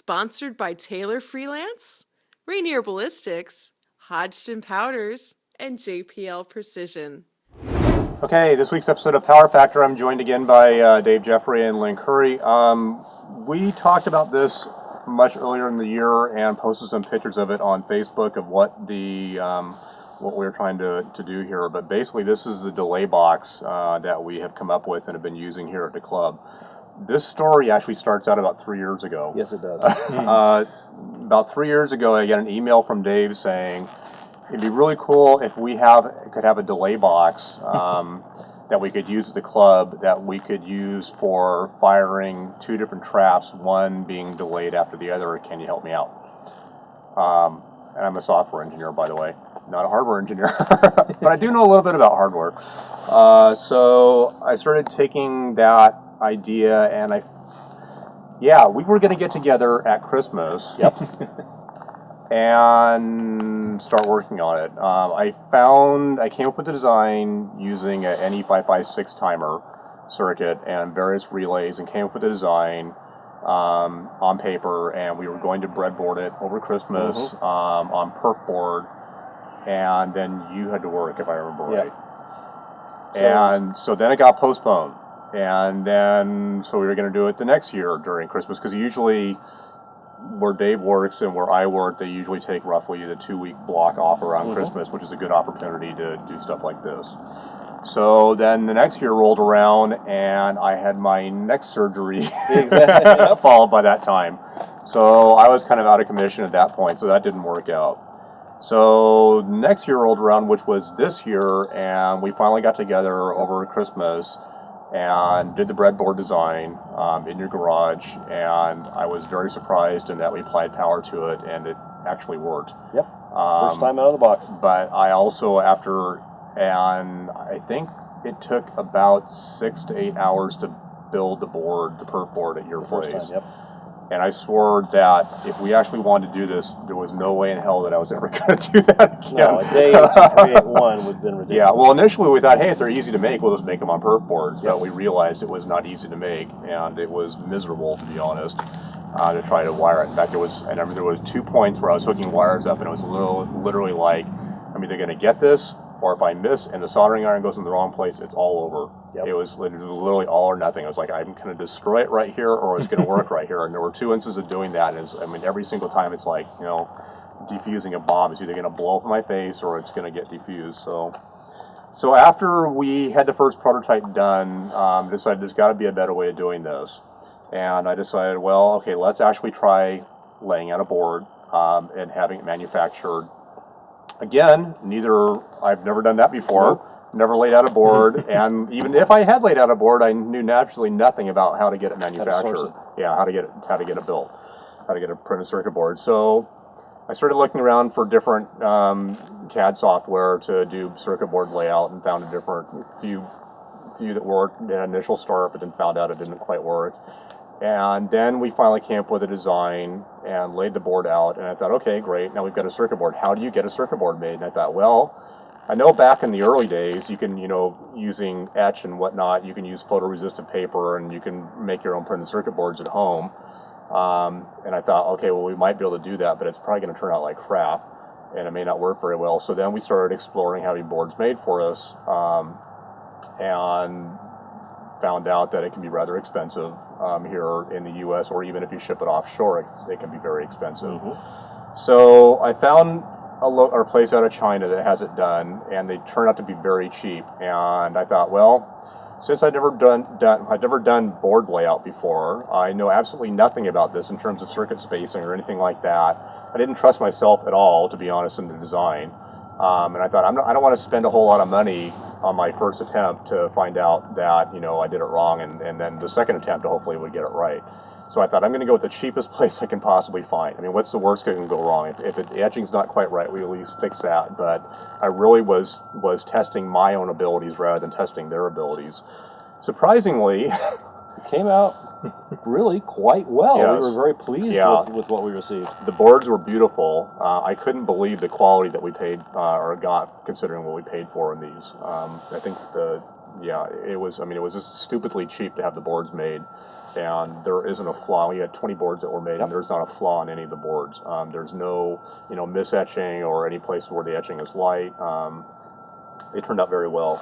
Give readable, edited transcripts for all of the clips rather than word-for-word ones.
Sponsored by Taylor Freelance, Rainier Ballistics, Hodgdon Powders, and JPL Precision. Okay, this week's episode of Power Factor, I'm joined again by Dave Jeffrey and Lynn Curry. We talked about this much earlier in the year and posted some pictures of it on Facebook of what we're trying to do here. But basically, this is the delay box that we have come up with and have been using here at the club. This story actually starts out about 3 years ago. Yes, it does. About 3 years ago, I got an email from Dave saying, it'd be really cool if we could have a delay box that we could use at the club that we could use for firing two different traps, one being delayed after the other. Can you help me out? And I'm a software engineer, by the way, not a hardware engineer, but I do know a little bit about hardware. So I started taking that idea, and we were going to get together at Christmas. Yep. And start working on it. I came up with the design using an NE556 timer circuit and various relays, and came up with the design on paper, and we were going to breadboard it over Christmas on perf board, and then you had to work, if I remember right. So then it got postponed, and then so we were going to do it the next year during Christmas, because usually where Dave works and where I work, they usually take roughly the 2-week block off around Christmas, which is a good opportunity to do stuff like this. So then the next year rolled around, and I had my neck surgery followed by that time. So I was kind of out of commission at that point, so that didn't work out. So next year rolled around, which was this year, and we finally got together over Christmas and did the breadboard design in your garage, and I was very surprised in that we applied power to it, and it actually worked. Yep. First time out of the box. But I also, I think it took about 6 to 8 hours to build the perf board at your place. First time, yep. And I swore that if we actually wanted to do this, there was no way in hell that I was ever going to do that again. No, a day to create one would have been ridiculous. Yeah, well, initially we thought, hey, if they're easy to make, we'll just make them on perf boards. But we realized it was not easy to make, and it was miserable, to be honest, to try to wire it. In fact, there was 2 points where I was hooking wires up, and it was literally like, I'm either going to get this, or if I miss and the soldering iron goes in the wrong place, it's all over. Yep. It was literally all or nothing. I was like, I'm going to destroy it right here, or it's going to work right here. And there were 2 instances of doing that. And every single time it's like, defusing a bomb. It's either going to blow up in my face or it's going to get defused. So after we had the first prototype done, decided there's got to be a better way of doing this. And I decided, well, okay, let's actually try laying out a board and having it manufactured. Again, I've never done that before. Nope. Never laid out a board, and even if I had laid out a board, I knew naturally nothing about how to get it manufactured. How to get it built, how to get a printed circuit board. So I started looking around for different CAD software to do circuit board layout, and found a different few that worked. They had an initial start, but then found out it didn't quite work. And then we finally came up with a design and laid the board out, and I thought, okay, great, now we've got a circuit board. How do you get a circuit board made? And I thought, well, I know back in the early days, you can, using etch and whatnot, you can use photoresistant paper, and you can make your own printed circuit boards at home. And I thought, okay, well, we might be able to do that, but it's probably going to turn out like crap, and it may not work very well. So then we started exploring having boards made for us, and found out that it can be rather expensive here in the U.S., or even if you ship it offshore, it can be very expensive. So I found a place out of China that has it done, and they turn out to be very cheap. And I thought, well, since I'd never done board layout before, I know absolutely nothing about this in terms of circuit spacing or anything like that. I didn't trust myself at all, to be honest, in the design. And I thought, I don't want to spend a whole lot of money on my first attempt to find out that, I did it wrong, and then the second attempt hopefully would get it right. So I thought, I'm going to go with the cheapest place I can possibly find. I mean, what's the worst that can go wrong? If the etching's not quite right, we at least fix that. But I really was testing my own abilities rather than testing their abilities. Surprisingly, it came out really quite well. Yes. We were very pleased with what we received. The boards were beautiful. I couldn't believe the quality that we paid or got, considering what we paid for in these. I think the yeah, it was. I mean, it was just stupidly cheap to have the boards made, and there isn't a flaw. We had 20 boards that were made, and there's not a flaw on any of the boards. There's no, misetching or any place where the etching is light. They turned out very well.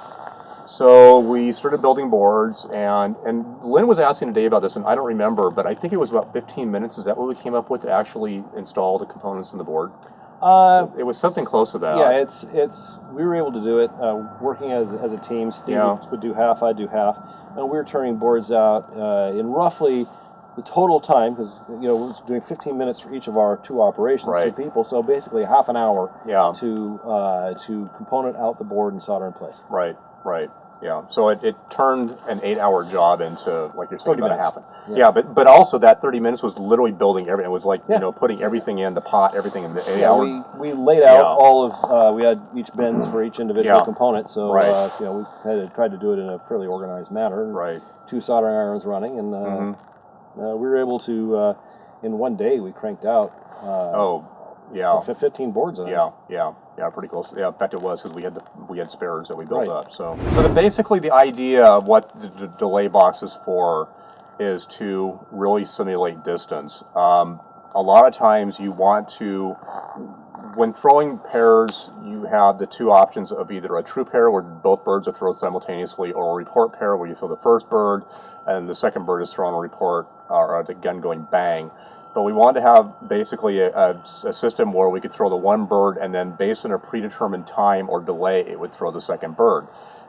So we started building boards, and Lynn was asking today about this, and I don't remember, but I think it was about 15 minutes. Is that what we came up with to actually install the components in the board? It was something close to that. Yeah, we were able to do it working as a team. Steve would do half, I'd do half, and we were turning boards out in roughly the total time, because we're doing 15 minutes for each of our two operations, two people, so basically half an hour to component out the board and solder in place. Right. Yeah, so it turned an 8-hour job into, like you're saying, about minutes. a half. Yeah, but also that 30 minutes was literally building everything. It was like, putting everything in the pot, everything in the 8 hour. We laid out all of, we had each bins for each individual component, so we had tried to do it in a fairly organized manner. Right. 2 soldering irons running, and we were able to, in one day, we cranked out 15 boards in it. Yeah, pretty close. Yeah, in fact it was, because we had spares that we built up. So basically the idea of what the delay box is for is to really simulate distance. A lot of times you want to, when throwing pairs, you have the two options of either a true pair where both birds are thrown simultaneously, or a report pair where you throw the first bird and the second bird is thrown a report, or the gun going bang. But we wanted to have basically a system where we could throw the one bird, and then based on a predetermined time or delay, it would throw the second bird.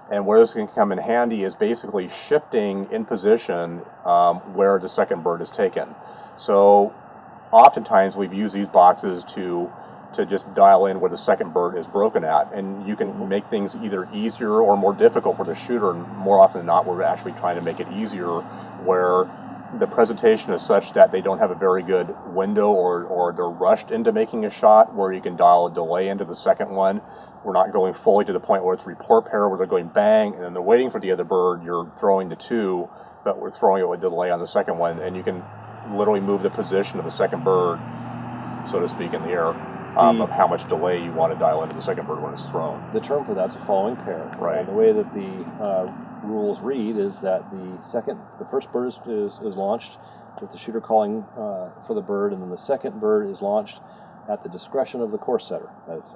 And where this can come in handy is basically shifting in position where the second bird is taken. So oftentimes we've used these boxes to just dial in where the second bird is broken at, and you can make things either easier or more difficult for the shooter. And more often than not, we're actually trying to make it easier, where the presentation is such that they don't have a very good window, or they're rushed into making a shot, where you can dial a delay into the second one. We're not going fully to the point where it's report pair, where they're going bang, and then they're waiting for the other bird. You're throwing the two, but we're throwing it with delay on the second one, and you can literally move the position of the second bird, so to speak, in the air, of how much delay you want to dial into the second bird when it's thrown. The term for that's a following pair. Right. And the way that the rules read is that the first bird is launched with the shooter calling for the bird, and then the second bird is launched at the discretion of the course setter. That's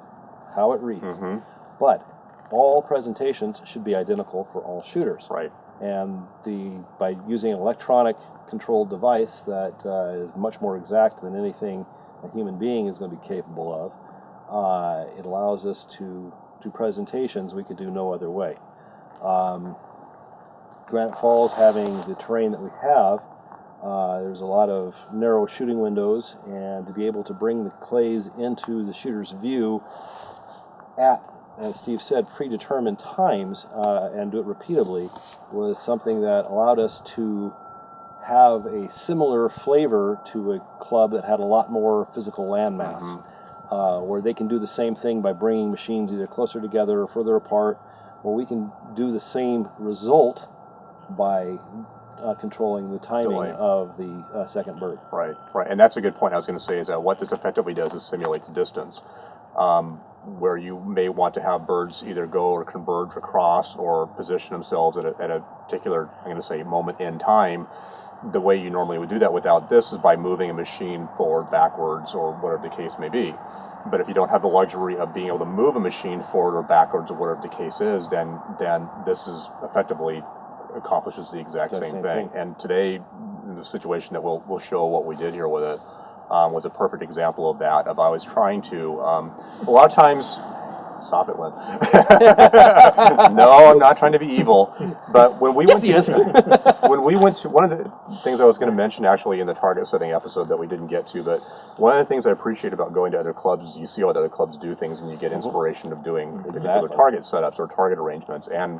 how it reads. But all presentations should be identical for all shooters. Right. And by using an electronic controlled device that is much more exact than anything a human being is going to be capable of, it allows us to do presentations we could do no other way. Granite Falls, having the terrain that we have, there's a lot of narrow shooting windows, and to be able to bring the clays into the shooter's view at, as Steve said, predetermined times, and do it repeatedly, was something that allowed us to have a similar flavor to a club that had a lot more physical landmass, where they can do the same thing by bringing machines either closer together or further apart, or we can do the same result by controlling the timing delay of the second bird. Right, and that's a good point. I was going to say is that what this effectively does is simulates distance, where you may want to have birds either go or converge across or position themselves at a particular, I'm going to say, moment in time. The way you normally would do that without this is by moving a machine forward, backwards, or whatever the case may be. But if you don't have the luxury of being able to move a machine forward or backwards, or whatever the case is, then this is effectively accomplishes the exact same thing. And today, in the situation that we'll show what we did here with it, was a perfect example of that. I was trying to, a lot of times, stop it, Lynn. No, I'm not trying to be evil. But when we went to, one of the things I was going to mention actually in the target setting episode that we didn't get to, but one of the things I appreciate about going to other clubs is you see how other clubs do things, and you get inspiration of doing particular target setups or target arrangements. And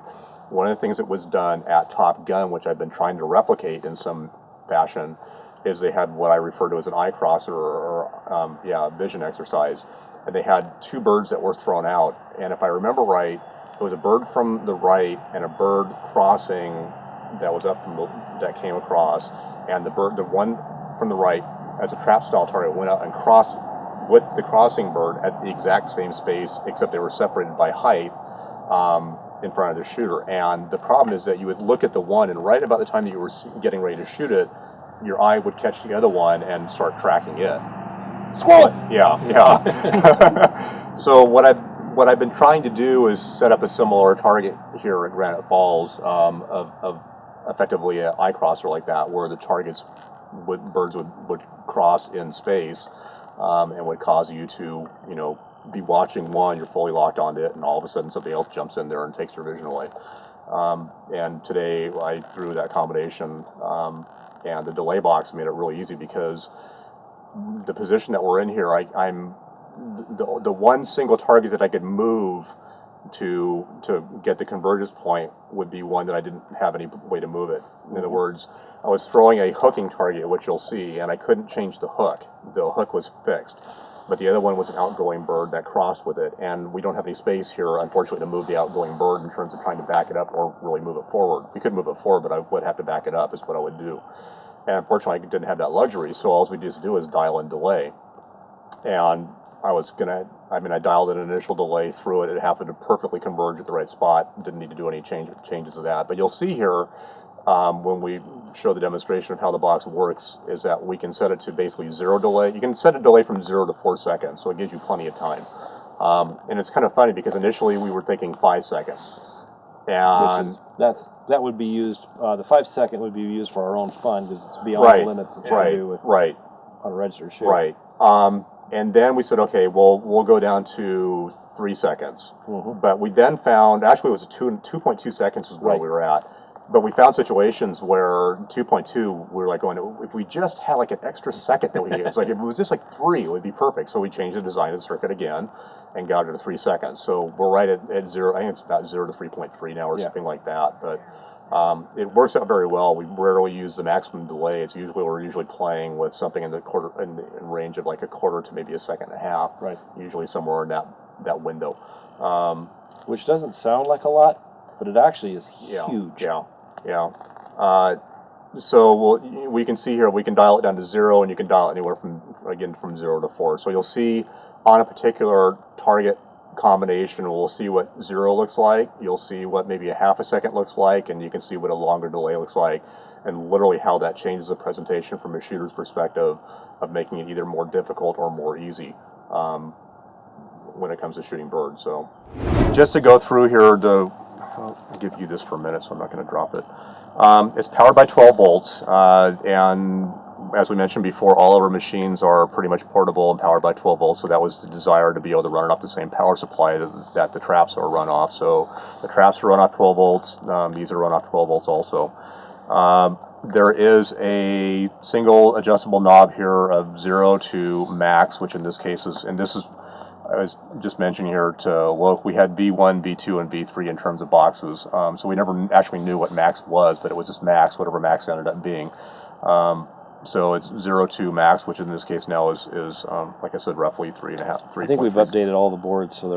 one of the things that was done at Top Gun, which I've been trying to replicate in some fashion, is they had what I refer to as an eye crosser or vision exercise. And they had two birds that were thrown out. And if I remember right, it was a bird from the right and a bird crossing that was up from that came across. And the one from the right, as a trap style target, went out and crossed with the crossing bird at the exact same space, except they were separated by height. in front of the shooter. And the problem is that you would look at the one, and right about the time that you were getting ready to shoot it, your eye would catch the other one and start tracking it. Squirrel! Yeah. So what I've been trying to do is set up a similar target here at Granite Falls of effectively an eye crosser like that, where the birds would cross in space and would cause you to, be watching one, you're fully locked onto it, and all of a sudden somebody else jumps in there and takes your vision away. And today I threw that combination, and the delay box made it really easy because the position that we're in here, I'm the one single target that I could move to get the convergence point would be one that I didn't have any way to move it. In other words, I was throwing a hooking target, which you'll see, and I couldn't change the hook. The hook was fixed. But the other one was an outgoing bird that crossed with it, and we don't have any space here, unfortunately, to move the outgoing bird in terms of trying to back it up or really move it forward. We could move it forward, but I would have to back it up is what I would do. And unfortunately, I didn't have that luxury, so all we just do is dial in delay. And I dialed in an initial delay through it. It happened to perfectly converge at the right spot. Didn't need to do any changes of that. But you'll see here, when we show the demonstration of how the box works, is that we can set it to basically 0 delay. You can set a delay from 0 to 4 seconds, so it gives you plenty of time. And it's kind of funny because initially we were thinking 5 seconds. And that would be used. The 5 second would be used for our own fun because it's beyond the limits that you do with on a registered shoot. Right. And then we said, okay, well, we'll go down to 3 seconds. Mm-hmm. But we then found, actually it was 2.2 seconds is where we were at. But we found situations where 2.2, we were like going, if we just had like an extra second that we could, it's like if it was just like 3, it would be perfect. So we changed the design of the circuit again and got it to 3 seconds. So we're right at 0, I think it's about 0 to 3.3 now or something like that. But it works out very well. We rarely use the maximum delay. It's we're usually playing with something in the range of like a quarter to maybe a second and a half. Right. Usually somewhere in that window. Which doesn't sound like a lot, but it actually is huge. Yeah. So we can see here, we can dial it down to 0, and you can dial it anywhere from 0 to 4. So you'll see on a particular target combination, we'll see what 0 looks like. You'll see what maybe a half a second looks like, and you can see what a longer delay looks like, and literally how that changes the presentation from a shooter's perspective of making it either more difficult or more easy when it comes to shooting birds. So just to go through here, I'll give you this for a minute, so I'm not going to drop it. It's powered by 12 volts, and as we mentioned before, all of our machines are pretty much portable and powered by 12 volts, so that was the desire to be able to run it off the same power supply that the traps are run off. So the traps are run off 12 volts, these are run off 12 volts also. There is a single adjustable knob here of 0 to max, which in this case is, I was just mentioning here to Luke, we had B1, B2, and B3 in terms of boxes. So we never actually knew what max was, but it was just max, whatever max ended up being. So it's 0 to max, which in this case now is like I said, roughly 3.5. I think we've updated all the boards, so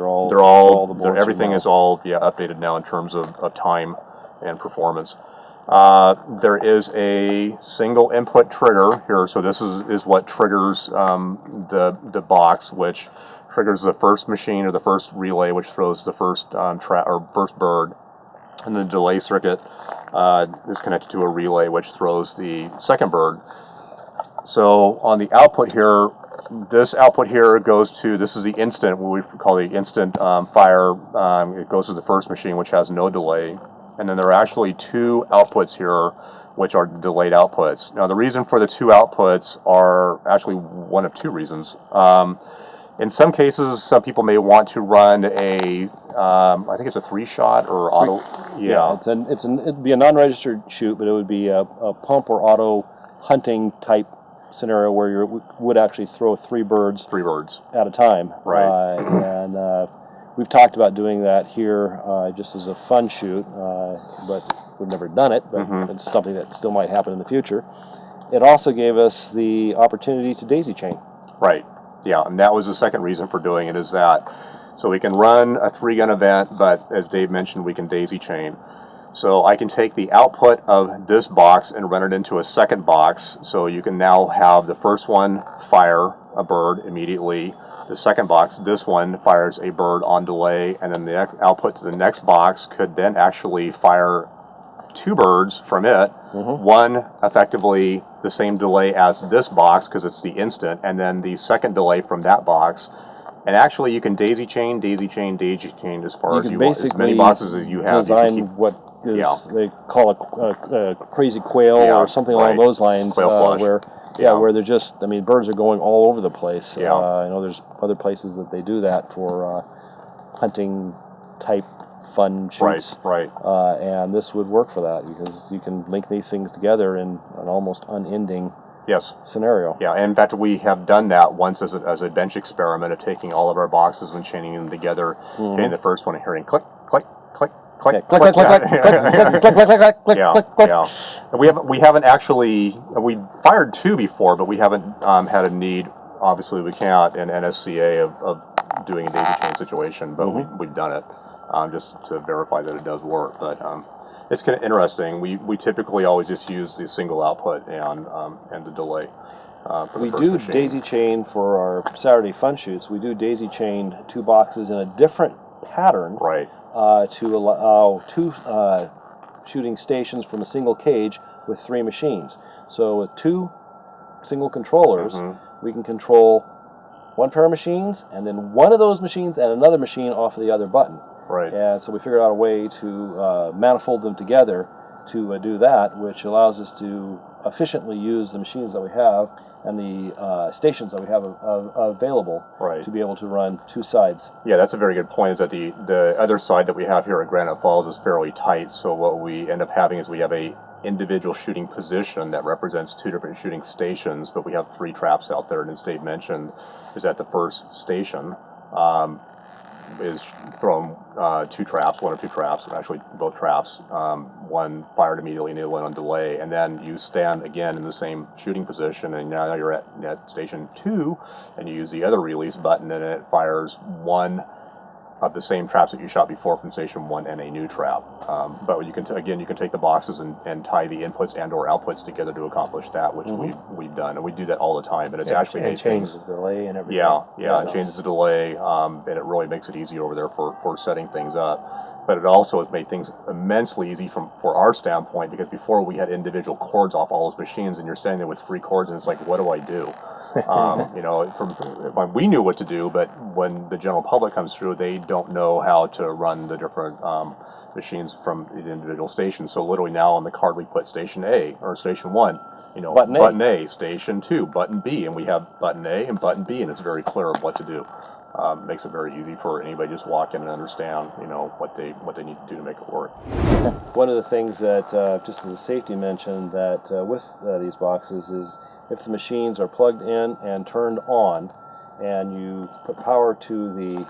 everything is all updated now in terms of time and performance. There is a single input trigger here, so this is what triggers the box, which triggers the first machine or the first relay, which throws the first first bird, and the delay circuit is connected to a relay, which throws the second bird. So on the output here, this output here goes to, this is the instant, what we call the instant fire. It goes to the first machine, which has no delay. And then there are actually 2 outputs here, which are delayed outputs. Now the reason for the 2 outputs are actually one of 2 reasons. In some cases, some people may want to run a, I think it's a 3-shot or auto. Yeah, it'd be a non-registered shoot, but it would be a pump or auto hunting type scenario where you would actually throw 3 birds at a time. Right. And we've talked about doing that here just as a fun shoot, but we've never done it, but it's something that still might happen in the future. It also gave us the opportunity to daisy chain. Right. Yeah, and that was the second reason for doing it, is that so we can run a 3-gun event, but as Dave mentioned, we can daisy chain. So I can take the output of this box and run it into a second box, so you can now have the first one fire a bird immediately, The second box, this one, fires a bird on delay, and then the output to the next box could then actually fire 2 birds from it. One effectively the same delay as this box because it's the instant, and then the second delay from that box. And actually, you can daisy chain as far as you want, as many boxes as you have. Design you can keep, what is they call a crazy quail or something along those lines, where where they're just, I mean, birds are going all over the place. I know there's other places that they do that for hunting type fun shoots. Right. And this would work for that because you can link these things together in an almost unending scenario. Yeah, and in fact, we have done that once as a bench experiment of taking all of our boxes and chaining them together. And the first one, and hearing click, click, click, click, click, click, click, click, click, click, click. And we haven't actually, we fired 2 before, but we haven't had a need. Obviously, we can't in NSCA of doing a daisy chain situation, but we've done it just to verify that it does work. But it's kind of interesting. We typically always just use the single output and the delay. For the we first do machine. daisy chain for our Saturday fun shoots. We do daisy chain 2 boxes in a different pattern, to allow 2 shooting stations from a single cage with 3 machines. So with 2 single controllers, we can control 1 pair of machines, and then one of those machines and another machine off of the other button. And so we figured out a way to manifold them together to do that, which allows us to efficiently use the machines that we have and the stations that we have available to be able to run 2 sides. Yeah, that's a very good point, is that the other side that we have here at Granite Falls is fairly tight, so what we end up having is we have a individual shooting position that represents 2 different shooting stations, but we have 3 traps out there, and as Dave mentioned, is that the first station is throwing 2 traps, 1 or 2 traps, actually both traps, one fired immediately and the other one on delay, and then you stand again in the same shooting position, and now you're at station 2, and you use the other release button, and it fires 1 of the same traps that you shot before from station 1 and a new trap. But you can you can take the boxes and tie the inputs and or outputs together to accomplish that, which we've done, and we do that all the time. But it's actually made changes the delay and everything. It changes the delay, and it really makes it easy over there for setting things up. But it also has made things immensely easy for our standpoint, because before we had individual cords off all those machines, and you're standing there with 3 cords, and it's like, what do I do? We knew what to do, but when the general public comes through, they don't know how to run the different machines from the individual stations. So literally now on the card we put station A or station 1, button A, station 2, button B, and we have button A and button B, and it's very clear of what to do. Makes it very easy for anybody to just walk in and understand, what they need to do to make it work. One of the things that, just as a safety mention, that with these boxes is if the machines are plugged in and turned on, and you put power to the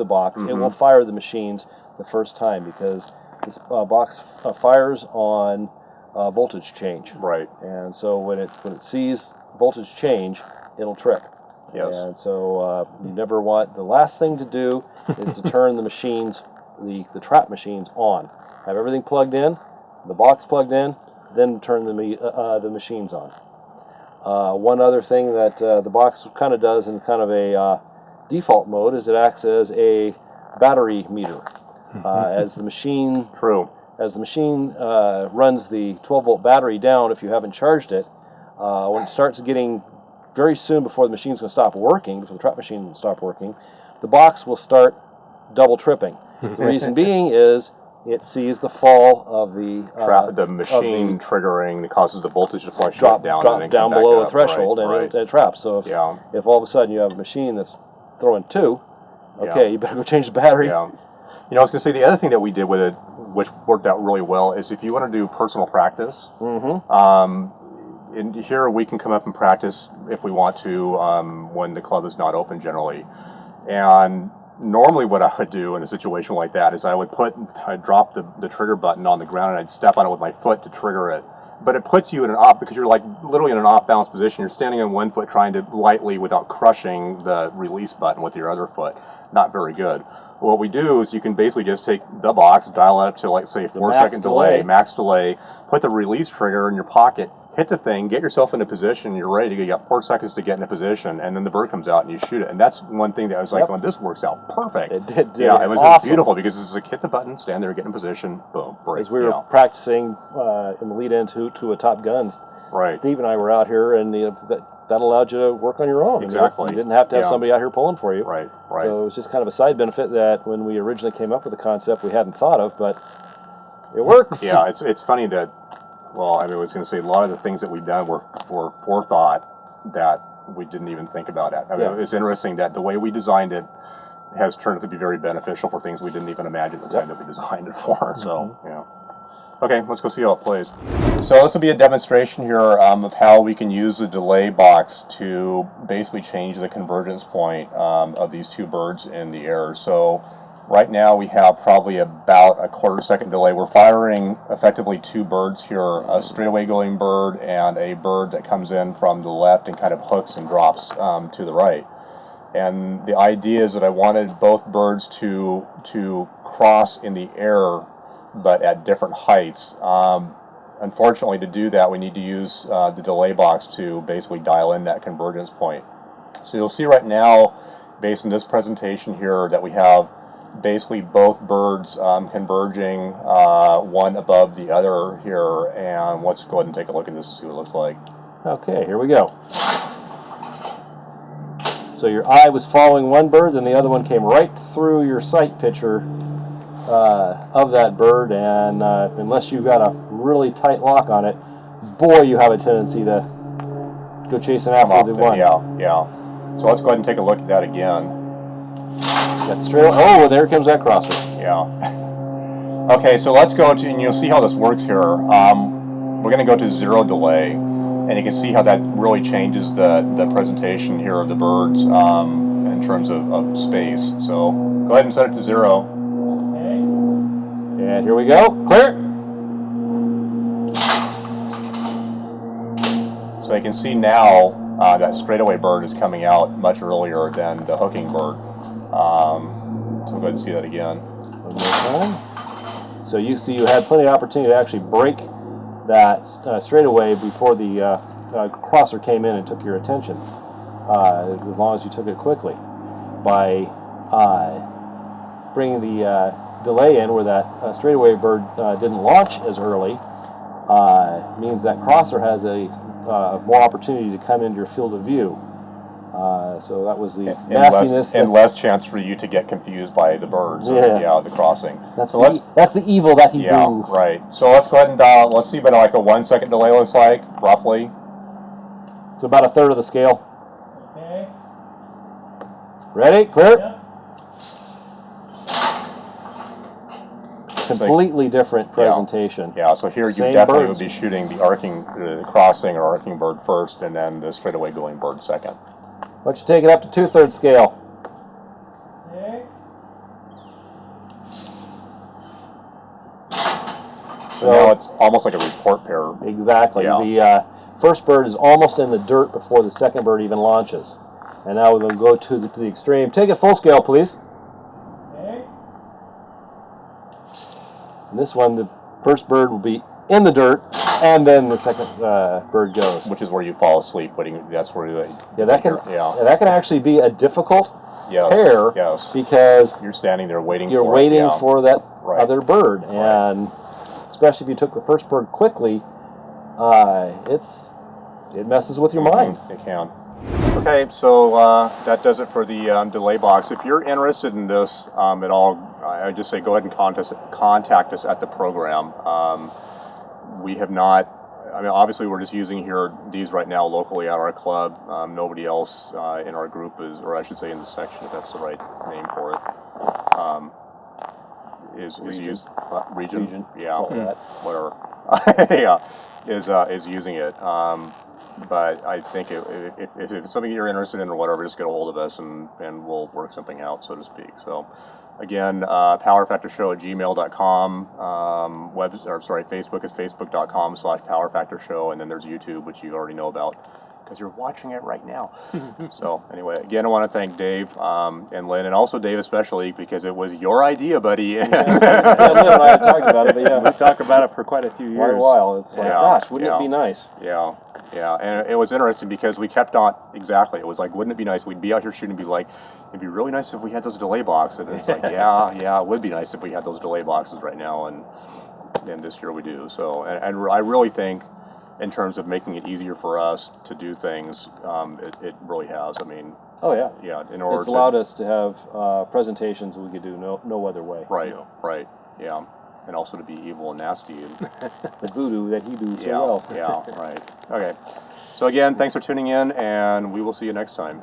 box, it will fire the machines the first time, because this box fires on voltage change. And so when it sees voltage change, it'll trip. And so you never want, the last thing to do is to turn the machines, the trap machines on. Have everything plugged in, the box plugged in, then turn the machines on. One other thing that the box kind of does in kind of a default mode is it acts as a battery meter. As the machine runs the 12-volt battery down, if you haven't charged it, when it starts getting very soon before the machine's going to stop working, before the trap machine will stop working, the box will start double tripping. The reason being is it sees the fall of the machine triggering that causes the voltage to fluctuate drop down below a threshold, and it traps. So if all of a sudden you have a machine that's throwing 2, you better go change the battery. I was going to say, the other thing that we did with it, which worked out really well, is if you want to do personal practice, in here we can come up and practice if we want to when the club is not open generally. And normally what I would do in a situation like that is I'd drop the trigger button on the ground, and I'd step on it with my foot to trigger it. But it puts you in an off, because you're like literally in an off balance position. You're standing on one foot trying to lightly, without crushing the release button with your other foot. Not very good. What we do is you can basically just take the box, dial it up to, like, say, 4-second delay, max delay, put the release trigger in your pocket, hit the thing, get yourself into position, you're ready to go. You got 4 seconds to get into position, and then the bird comes out and you shoot it. And that's one thing that I was like, well, this works out perfect. It did. Yeah, it was awesome. just beautiful because it's like hit the button, stand there, get in position, boom, break. As we were practicing in the lead-in to a Top Guns, Right. Steve and I were out here, and that allowed you to work on your own. Exactly. You didn't have to have somebody out here pulling for you. Right. So it was just kind of a side benefit that when we originally came up with the concept, we hadn't thought of, but it works. Yeah, it's funny that, well, I was going to say a lot of the things that we've done were forethought that we didn't even think about it. It's interesting that the way we designed it has turned out to be very beneficial for things we didn't even imagine at the time that we designed it for. So, yeah. Okay, let's go see how it plays. So this will be a demonstration here of how we can use the delay box to basically change the convergence point of these two birds in the air. So right now we have probably about a 1/4 second delay. We're firing effectively 2 birds here, a straightaway going bird and a bird that comes in from the left and kind of hooks and drops to the right. And the idea is that I wanted both birds to cross in the air, but at different heights. Unfortunately, to do that, we need to use the delay box to basically dial in that convergence point. So you'll see right now, based on this presentation here, that we have basically both birds converging, one above the other here. And let's go ahead and take a look at this and see what it looks like. Okay, here we go. So your eye was following one bird, and the other one came right through your sight picture of that bird, and unless you've got a really tight lock on it, boy, you have a tendency to go chasing after the one. Yeah. So let's go ahead and take a look at that again. Got the straight. Oh, there comes that crosser. Yeah. Okay, so let's go to, and you'll see how this works here. We're going to go to 0 delay, and you can see how that really changes the presentation here of the birds in terms of space. So go ahead and set it to 0. And here we go. Clear. So you can see now that straightaway bird is coming out much earlier than the hooking bird. So we'll go ahead and see that again. One more time. So you see you had plenty of opportunity to actually break that straightaway before the crosser came in and took your attention, as long as you took it quickly. By bringing the delay in where that straightaway bird didn't launch as early, means that crosser has a more opportunity to come into your field of view. So that was the nastiness. And less chance for you to get confused by the birds. Yeah, the crossing. That's the evil that he do. Right. So let's go ahead and let's see what like a 1 second delay looks like, roughly. It's about 1/3 of the scale. Okay. Ready? Clear? Yep. Completely different presentation. Yeah, so here you Same definitely birds. would be shooting the arcing, crossing or arcing bird first, and then the straightaway going bird second. Why don't you take it up to 2/3 scale? Okay. So now it's almost like a report pair. Exactly. Yeah. The first bird is almost in the dirt before the second bird even launches. And now we're going to go to the extreme. Take it full scale, please. Okay. And this one, the first bird will be in the dirt, and then the second bird goes. Which is where you fall asleep. That's where you. That can actually be a difficult pair. Yes. Because you're standing there waiting. You're for waiting it, for that Right. other bird, and especially if you took the first bird quickly, it messes with your mind. It can. Okay, so that does it for the delay box. If you're interested in this at all, I just say go ahead and contact us at the program. We have not, I mean, obviously we're just using these right now locally at our club. Nobody else in our group is, or I should say in the section, if that's the right name for it, is used. Region? Yeah, whatever. Yeah, is using it. But I think if it's something you're interested in or whatever, just get a hold of us and we'll work something out, so to speak. So, again, powerfactorshow@gmail.com. Facebook is facebook.com/powerfactorshow, and then there's YouTube, which you already know about. because you're watching it right now. So anyway, again, I want to thank Dave and Lynn, and also Dave especially, because it was your idea, buddy. Yeah, Lynn and I had talked about it, but yeah, We talked about it for quite a few years. quite a while. It's like, Yeah, gosh, wouldn't yeah. it be nice? Yeah, yeah, and it was interesting because we kept on, exactly, it was like, wouldn't it be nice, we'd be out here shooting and be like, it'd be really nice if we had those delay boxes, and it's like, yeah, it would be nice if we had those delay boxes right now, and this year we do. So, and I really think, in terms of making it easier for us to do things, it really has. I mean, Oh yeah. yeah, in order It's to, allowed us to have presentations we could do no other way. right, You know. right, yeah, and also to be evil and nasty, and The voodoo that he do so yeah, well. yeah, right. Okay, so again, thanks for tuning in, and we will see you next time.